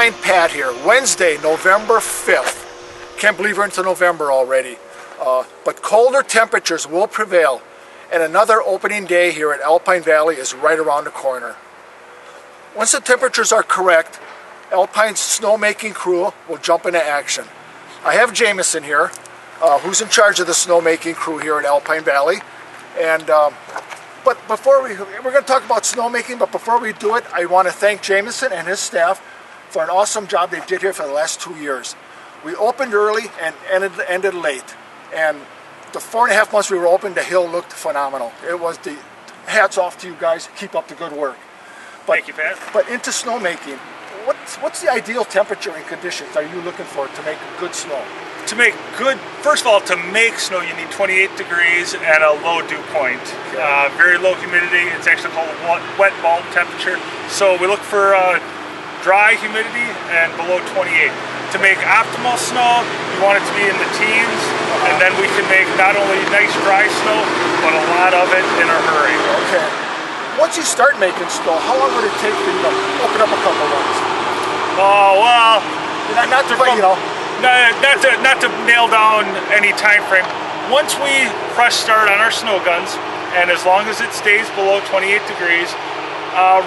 Alpine Pat here, Wednesday, November 5th. Can't believe we're into November already. But colder temperatures will prevail, and another opening day here at Alpine Valley is right around the corner. Once the temperatures are correct, Alpine's snowmaking crew will jump into action. I have Jamison here, who's in charge of the snowmaking crew here at Alpine Valley. And but before we're going to talk about snowmaking, but before we do it, I want to thank Jamison and his staff for an awesome job they did here for the last 2 years. We opened early and ended late, and the 4.5 months we were open, the hill looked phenomenal. It was the hats off to you guys. Keep up the good work. But, thank you, Pat. But into snowmaking, what's the ideal temperature and conditions are you looking for to make good snow? To make good, first of all, to make snow, you need 28 degrees and a low dew point. Okay. Very low humidity. It's actually called wet bulb temperature. So we look for dry humidity and below 28. To make optimal snow, you want it to be in the teens, and then we can make not only nice dry snow, but a lot of it in a hurry. Okay. Once you start making snow, how long would it take for you to open up a couple runs? Oh, well, not to nail down any time frame. Once we fresh start on our snow guns, and as long as it stays below 28 degrees,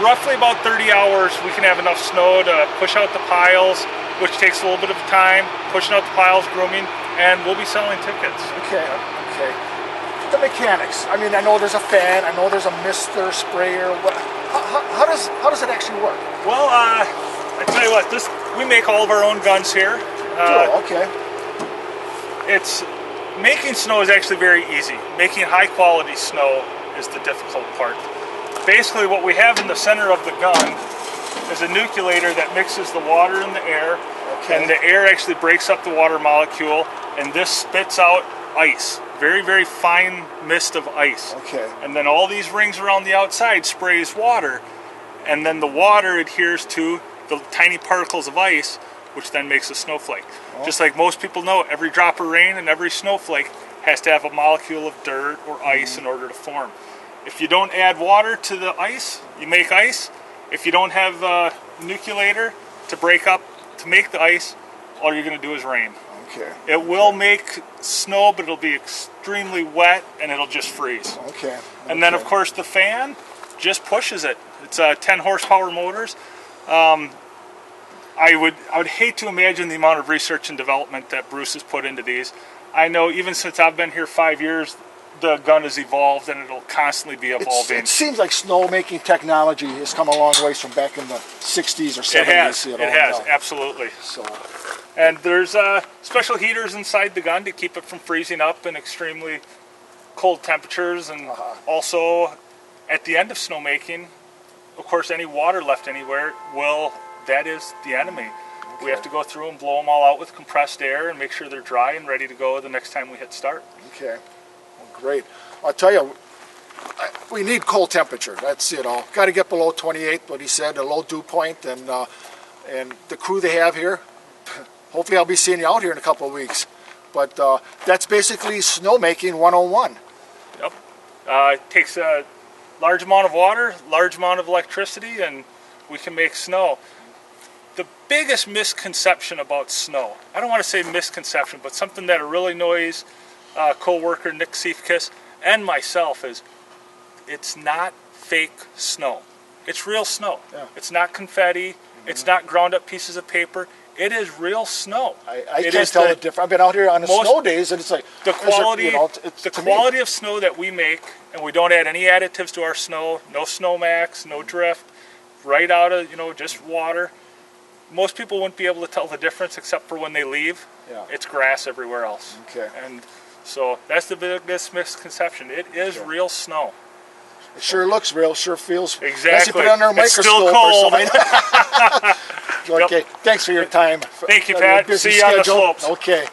roughly about 30 hours we can have enough snow to push out the piles, which takes a little bit of time, pushing out the piles, grooming, and we'll be selling tickets. Okay. The mechanics. I mean, I know there's a fan, I know there's a mister, sprayer. How does it actually work? Well, I tell you what, we make all of our own guns here. Okay. It's making snow is actually very easy. Making high quality snow is the difficult part. Basically, what we have in the center of the gun is a nucleator that mixes the water and the air, and the air actually breaks up the water molecule, and this spits out ice. Very, very fine mist of ice. Okay. And then all these rings around the outside sprays water, and then the water adheres to the tiny particles of ice, which then makes a snowflake. Oh. Just like most people know, every drop of rain and every snowflake has to have a molecule of dirt or ice in order to form. If you don't add water to the ice, you make ice. If you don't have a nucleator to break up to make the ice, all you're going to do is rain. Okay. It will make snow, but it'll be extremely wet and it'll just freeze. Okay. And then, of course, the fan just pushes it. It's 10 horsepower motors. I would hate to imagine the amount of research and development that Bruce has put into these. I know even since I've been here 5 years, the gun has evolved and it'll constantly be evolving. It seems like snowmaking technology has come a long ways from back in the 60s or 70s. It has, absolutely. So. And there's special heaters inside the gun to keep it from freezing up in extremely cold temperatures. And also, at the end of snowmaking, of course, any water left anywhere, that is the enemy. Okay. We have to go through and blow them all out with compressed air and make sure they're dry and ready to go the next time we hit start. Okay. Great. I'll tell you, we need cold temperature. That's it all. Got to get below 28, what he said, a low dew point, and the crew they have here, hopefully I'll be seeing you out here in a couple of weeks. But that's basically snowmaking 101. Yep. It takes a large amount of water, large amount of electricity, and we can make snow. The biggest misconception about snow, I don't want to say misconception, but something that really annoys co-worker Nick Seifkiss and myself is it's not fake snow. It's real snow. Yeah. It's not confetti. It's not ground up pieces of paper. It is real snow. I can't tell the difference. I've been out here on the snow days, and it's like the quality. The quality of snow that we make, and we don't add any additives to our snow. No snow max, no drift. Right out of just water. Most people wouldn't be able to tell the difference except for when they leave. Yeah. It's grass everywhere else. Okay. And so that's the biggest misconception. It is real snow. It sure looks real, sure feels. Exactly. Unless you put it under a microscope still cold. or something. Okay, thanks for your time. Thank you, Pat. See you on the slopes. Okay.